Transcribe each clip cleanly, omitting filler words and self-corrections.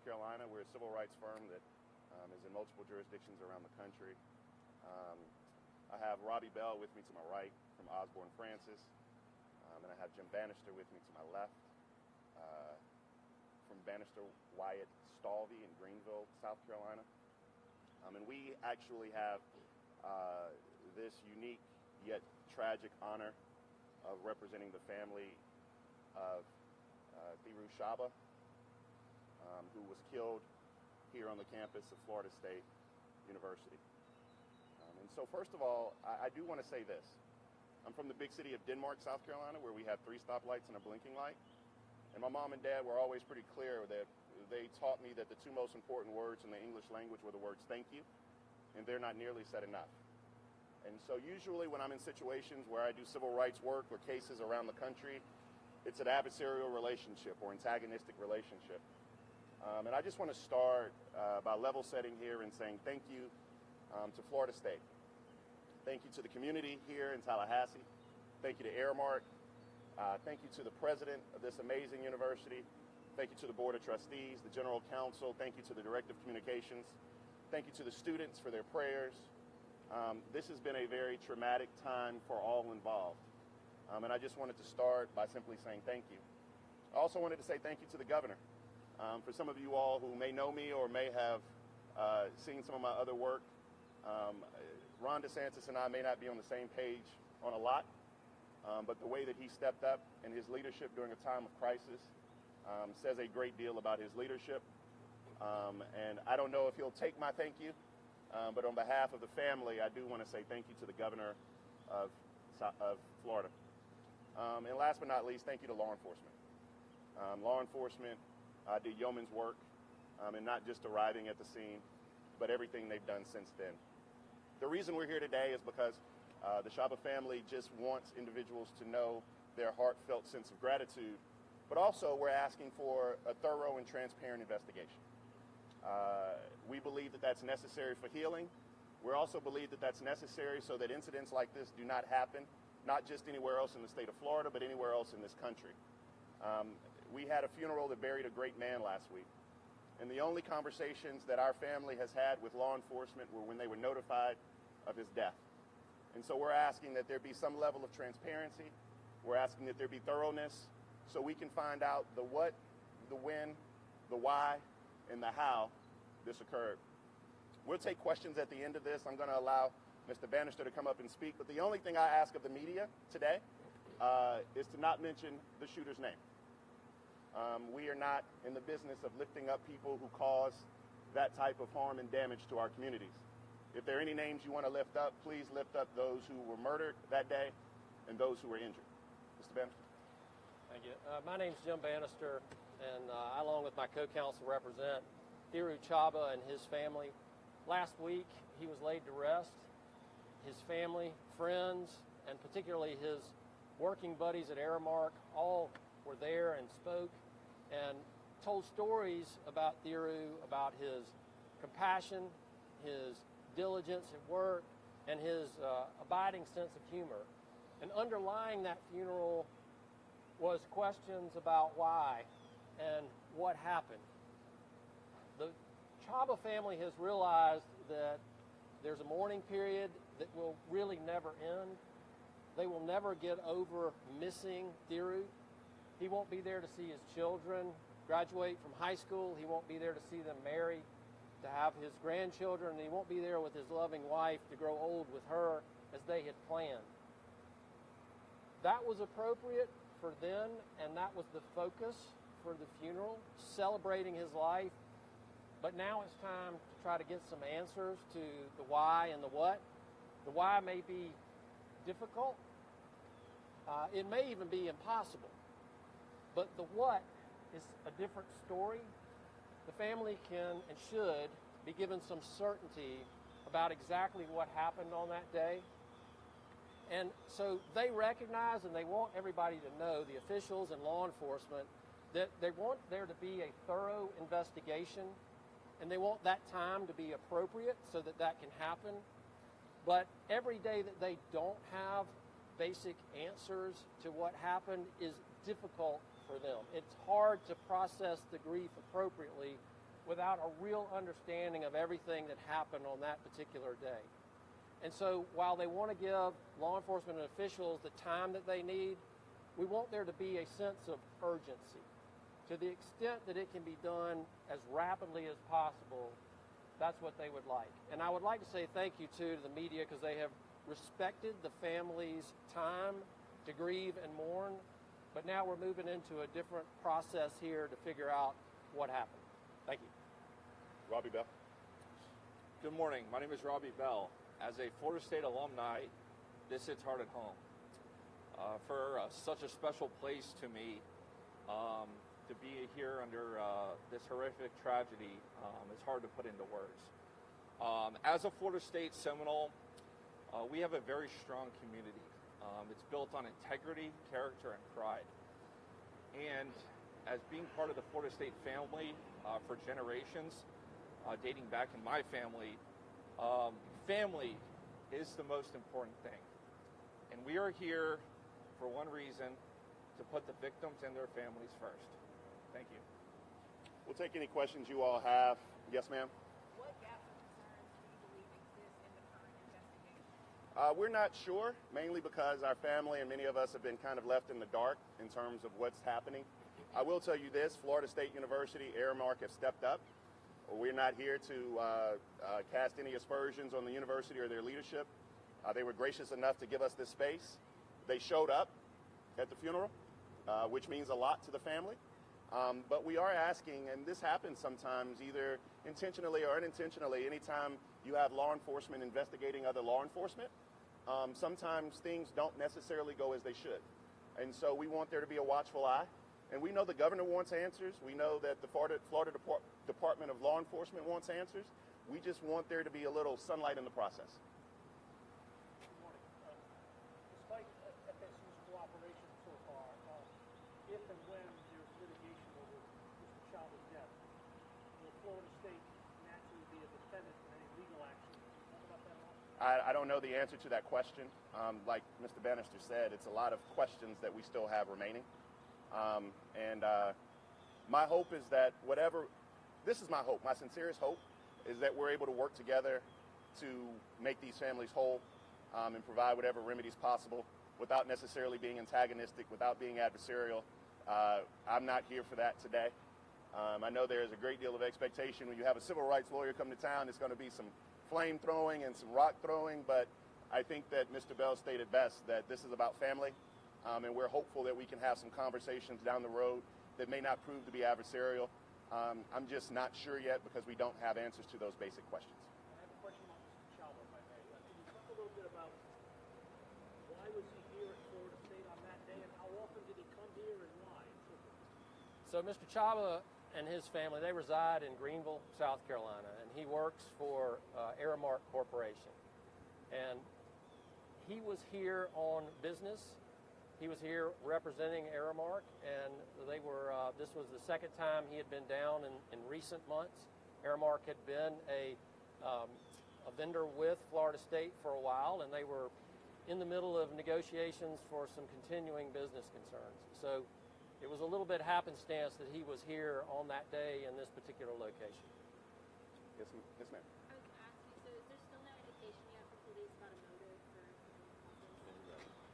Carolina. We're a civil rights firm that is in multiple jurisdictions around the country. I have Robbie Bell with me to my right from Osborne Francis, and I have Jim Bannister with me to my left from Bannister Wyatt Stalvey in Greenville, South Carolina. And we actually have this unique yet tragic honor of representing the family of Tiru Chabba, who was killed here on the campus of Florida State University. And so first of all, I do want to say this. I'm from the big city of Denmark, South Carolina, where we have 3 stoplights and a blinking light. And my mom and dad were always pretty clear that they taught me that the 2 most important words in the English language were the words thank you, and they're not nearly said enough. And so usually when I'm in situations where I do civil rights work or cases around the country, it's an adversarial relationship or antagonistic relationship. And I just want to start by level setting here and saying thank you to Florida State. Thank you to the community here in Tallahassee. Thank you to Aramark. Thank you to the president of this amazing university. Thank you to the Board of Trustees, the General Counsel. Thank you to the Director of Communications. Thank you to the students for their prayers. This has been a very traumatic time for all involved. And I just wanted to start by simply saying thank you. I also wanted to say thank you to the governor. For some of you all who may know me or may have seen some of my other work, Ron DeSantis and I may not be on the same page on a lot, but the way that he stepped up in his leadership during a time of crisis says a great deal about his leadership. And I don't know if he'll take my thank you, but on behalf of the family, I do want to say thank you to the governor of Florida. And last but not least, thank you to law enforcement. Law enforcement did yeoman's work, and not just arriving at the scene, but everything they've done since then. The reason we're here today is because the Chabba family just wants individuals to know their heartfelt sense of gratitude, but also we're asking for a thorough and transparent investigation. We believe that that's necessary for healing. We also believe that that's necessary so that incidents like this do not happen, not just anywhere else in the state of Florida, but anywhere else in this country. We had a funeral that buried a great man last week. And the only conversations that our family has had with law enforcement were when they were notified of his death. And so we're asking that there be some level of transparency. We're asking that there be thoroughness so we can find out the what, the when, the why, and the how this occurred. We'll take questions at the end of this. I'm going to allow Mr. Bannister to come up and speak. But the only thing I ask of the media today is to not mention the shooter's name. We are not in the business of lifting up people who cause that type of harm and damage to our communities. If there are any names you want to lift up, please lift up those who were murdered that day and those who were injured. Mr. Bannister. Thank you. My name's Jim Bannister, and I, along with my co-counsel, represent Tiru Chabba and his family. Last week, he was laid to rest. His family, friends, and particularly his working buddies at Aramark all were there and spoke and told stories about Tiru, about his compassion, his diligence at work, and his abiding sense of humor. And underlying that funeral was questions about why and what happened. The Chabba family has realized that there's a mourning period that will really never end. They will never get over missing Tiru. He won't be there to see his children graduate from high school. He won't be there to see them marry, to have his grandchildren. And he won't be there with his loving wife to grow old with her as they had planned. That was appropriate for then, and that was the focus for the funeral, celebrating his life. But now it's time to try to get some answers to the why and the what. The why may be difficult. It may even be impossible. But the what is a different story. The family can and should be given some certainty about exactly what happened on that day. And so they recognize and they want everybody to know, the officials and law enforcement, that they want there to be a thorough investigation, and they want that time to be appropriate so that that can happen. But every day that they don't have basic answers to what happened is difficult for them. It's hard to process the grief appropriately without a real understanding of everything that happened on that particular day. And so while they want to give law enforcement officials the time that they need, we want there to be a sense of urgency. To the extent that it can be done as rapidly as possible, that's what they would like. And I would like to say thank you too to the media, because they have respected the family's time to grieve and mourn. But now we're moving into a different process here to figure out what happened. Thank you. Robbie Bell. Good morning. My name is Robbie Bell. As a Florida State alumni, this hits hard at home. For such a special place to me, to be here under this horrific tragedy is hard to put into words. As a Florida State Seminole, we have a very strong community. It's built on integrity, character, and pride. And as being part of the Florida State family for generations, dating back in my family, family is the most important thing. And we are here for one reason, to put the victims and their families first. Thank you. We'll take any questions you all have. Yes, ma'am? What gaps or concerns do you believe exist in the current investigation? We're not sure, mainly because our family and many of us have been kind of left in the dark in terms of what's happening. I will tell you this, Florida State University, Aramark have stepped up. We're not here to cast any aspersions on the university or their leadership. They were gracious enough to give us this space. They showed up at the funeral, which means a lot to the family. But we are asking, and this happens sometimes, either intentionally or unintentionally, anytime you have law enforcement investigating other law enforcement, sometimes things don't necessarily go as they should. And so we want there to be a watchful eye. And we know the governor wants answers. We know that the Florida Department of Law Enforcement wants answers. We just want there to be a little sunlight in the process. Good morning. Despite FSU's cooperation so far, if and when there's litigation over Mr. Chabba's death, will Florida State naturally be a defendant in any legal action? Can you talk about that at all? I don't know the answer to that question. Like Mr. Bannister said, it's a lot of questions that we still have remaining. My hope is that this is my hope, my sincerest hope, is that we're able to work together to make these families whole and provide whatever remedies possible without necessarily being antagonistic, without being adversarial. I'm not here for that today. I know there is a great deal of expectation when you have a civil rights lawyer come to town. There's going to be some flame throwing and some rock throwing, but I think that Mr. Bell stated best that this is about family. And we're hopeful that we can have some conversations down the road that may not prove to be adversarial. I'm just not sure yet because we don't have answers to those basic questions. I have a question about Mr. Chabba, if I may. Can you talk a little bit about why was he here at Florida State on that day, and how often did he come here, and why? So Mr. Chabba and his family, they reside in Greenville, South Carolina, and he works for Aramark Corporation. And he was here on business. He was here representing Aramark, and they were. This was the second time he had been down in recent months. Aramark had been a vendor with Florida State for a while, and they were in the middle of negotiations for some continuing business concerns. So it was a little bit happenstance that he was here on that day in this particular location. Yes, ma'am. I was going to ask you, so is there still no indication yet from police about a motive for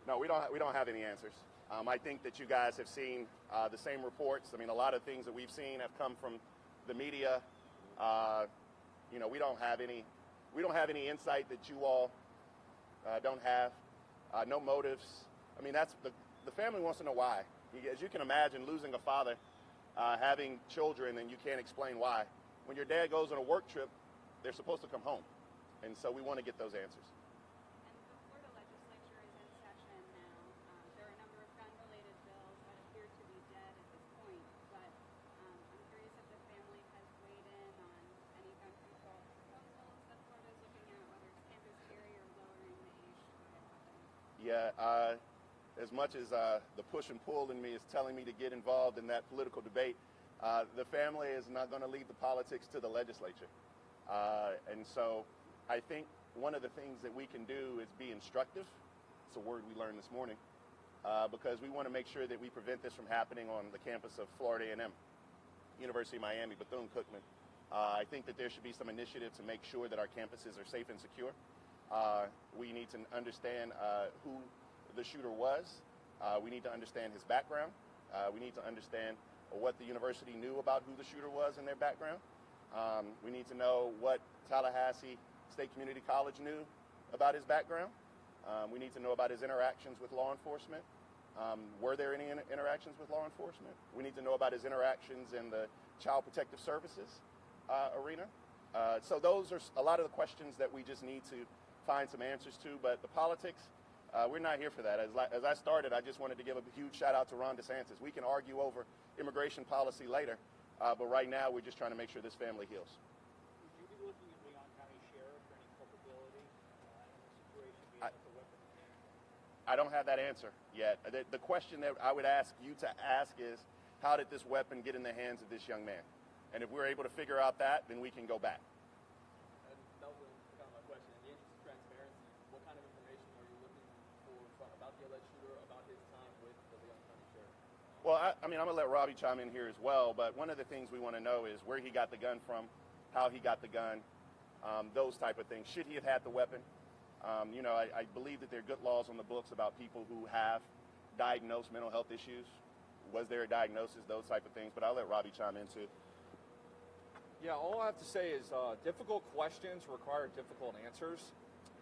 No, we don't have any answers. I think that you guys have seen the same reports. I mean, a lot of things that we've seen have come from the media. We don't have any insight that you all don't have. No motives. I mean, that's the family wants to know why. As you can imagine, losing a father, having children, and you can't explain why. When your dad goes on a work trip, they're supposed to come home, and so we want to get those answers. Yeah, as much as the push and pull in me is telling me to get involved in that political debate, the family is not going to leave the politics to the legislature. And so I think one of the things that we can do is be instructive. It's a word we learned this morning, because we want to make sure that we prevent this from happening on the campus of Florida A&M, University of Miami, Bethune-Cookman, I think that there should be some initiative to make sure that our campuses are safe and secure. We need to understand who the shooter was. We need to understand his background. We need to understand what the university knew about who the shooter was in their background. We need to know what Tallahassee State Community College knew about his background. We need to know about his interactions with law enforcement. Were there any interactions with law enforcement? We need to know about his interactions in the Child Protective Services arena. So those are a lot of the questions that we just need to find some answers to. But the politics, we're not here for that. As I started, I just wanted to give a huge shout out to Ron DeSantis. We can argue over immigration policy later, but right now we're just trying to make sure this family heals. Would you be looking at Leon County Sheriff for any culpability in the situation being with the weapon in hand? I don't have that answer yet. The question that I would ask you to ask is, how did this weapon get in the hands of this young man? And if we're able to figure out that, then we can go back. And that was kind of my question. In the interest of transparency, what kind of information are you looking for about the alleged shooter, about his time with the Leon County Sheriff? Well, I mean, I'm going to let Robbie chime in here as well, but one of the things we want to know is where he got the gun from, how he got the gun, those type of things. Should he have had the weapon? You know, I believe that there are good laws on the books about people who have diagnosed mental health issues. Was there a diagnosis, those type of things? But I'll let Robbie chime in too. Yeah, all I have to say is difficult questions require difficult answers,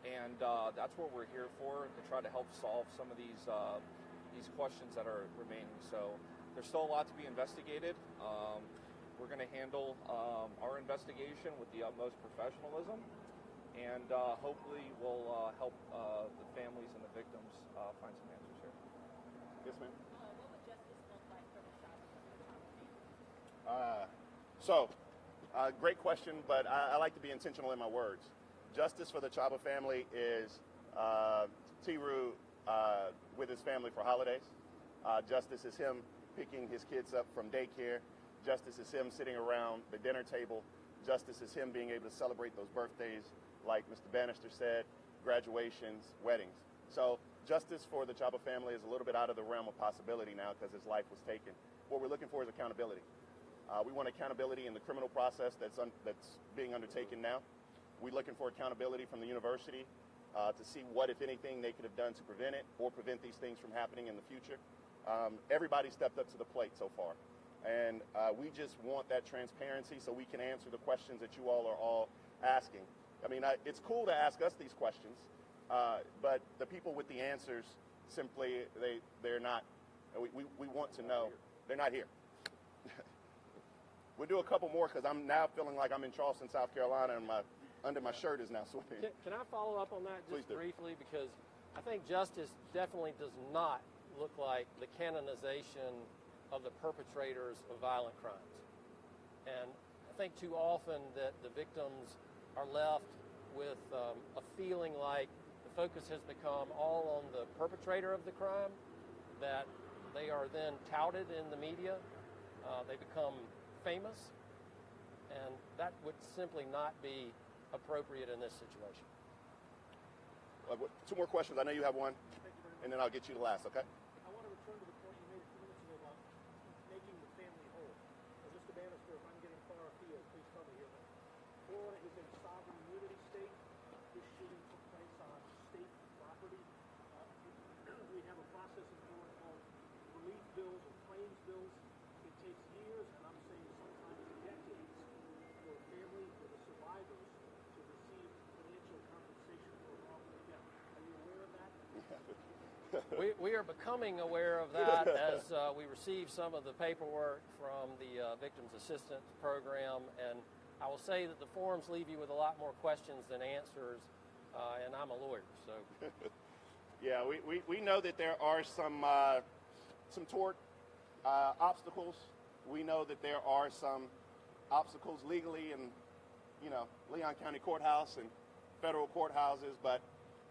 and that's what we're here for, to try to help solve some of these questions that are remaining. So there's still a lot to be investigated. We're going to handle our investigation with the utmost professionalism, and hopefully we'll help the families and the victims find some answers here. Yes, ma'am. What would justice look like for the Chabba family? Great question, but I like to be intentional in my words. Justice for the Chabba family is Tiru with his family for holidays. Justice is him picking his kids up from daycare. Justice is him sitting around the dinner table. Justice is him being able to celebrate those birthdays, like Mr. Bannister said, graduations, weddings. So justice for the Chabba family is a little bit out of the realm of possibility now because his life was taken. What we're looking for is accountability. We want accountability in the criminal process that's being undertaken now. We're looking for accountability from the university to see what, if anything, they could have done to prevent it or prevent these things from happening in the future. Everybody stepped up to the plate so far. And we just want that transparency so we can answer the questions that you all are all asking. I mean, it's cool to ask us these questions, but the people with the answers simply, they're not, we want to know, they're not here. We'll do a couple more because I'm now feeling like I'm in Charleston, South Carolina, and under my shirt is now sweating. Can I follow up on that just Please do. briefly? Because I think justice definitely does not look like the canonization of the perpetrators of violent crimes. And I think too often that the victims are left with a feeling like the focus has become all on the perpetrator of the crime, that they are then touted in the media. They become famous, and that would simply not be appropriate in this situation. Two more questions. I know you have one, and then I'll get you the last, okay? I want to return to the point you made a few minutes ago about making the family whole. Mr. Bannister, if I'm getting far afield, please tell me here. But Florida is a sovereign immunity state. This shooting took place on state property. We have a process in Florida called relief bills or claims bills. It takes years, and I'm saying sometimes decades, for a family, for the survivors, to receive financial compensation for a wrongful death. Are you aware of that? We are becoming aware of that as we receive some of the paperwork from the Victims Assistance Program, and I will say that the forms leave you with a lot more questions than answers, and I'm a lawyer, so. Yeah, we know that there are some tort obstacles. We know that there are some obstacles legally in, Leon County Courthouse and federal courthouses, but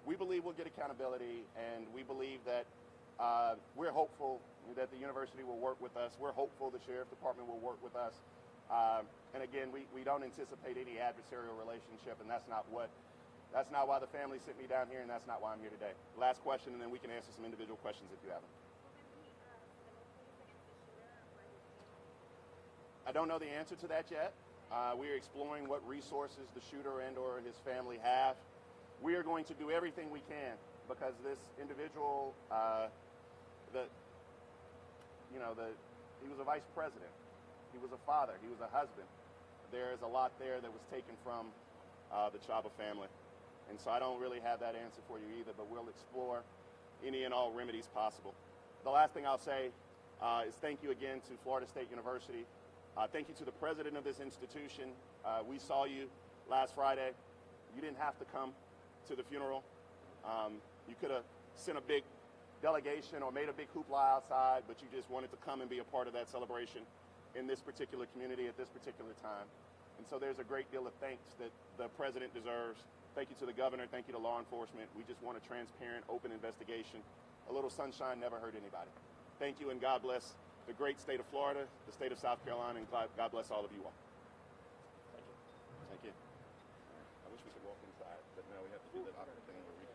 we believe we'll get accountability, and we believe that we're hopeful that the university will work with us. We're hopeful the sheriff department will work with us. And again, we don't anticipate any adversarial relationship, and that's not why the family sent me down here, and that's not why I'm here today. Last question, and then we can answer some individual questions if you have them. I don't know the answer to that yet. We are exploring what resources the shooter and or his family have. We are going to do everything we can because this individual, he was a vice president. He was a father. He was a husband. There is a lot there that was taken from the Chabba family. And so I don't really have that answer for you either, but we'll explore any and all remedies possible. The last thing I'll say is thank you again to Florida State University. Thank you to the president of this institution. We saw you last Friday. You didn't have to come to the funeral. You could have sent a big delegation or made a big hoopla outside, but you just wanted to come and be a part of that celebration in this particular community at this particular time. And so there's a great deal of thanks that the president deserves. Thank you to the governor. Thank you to law enforcement. We just want a transparent, open investigation. A little sunshine never hurt anybody. Thank you, and God bless the great state of Florida, the state of South Carolina, and God bless all of you all. Thank you. Thank you. I wish we could walk inside, but no, we have to do that awkward thing where we...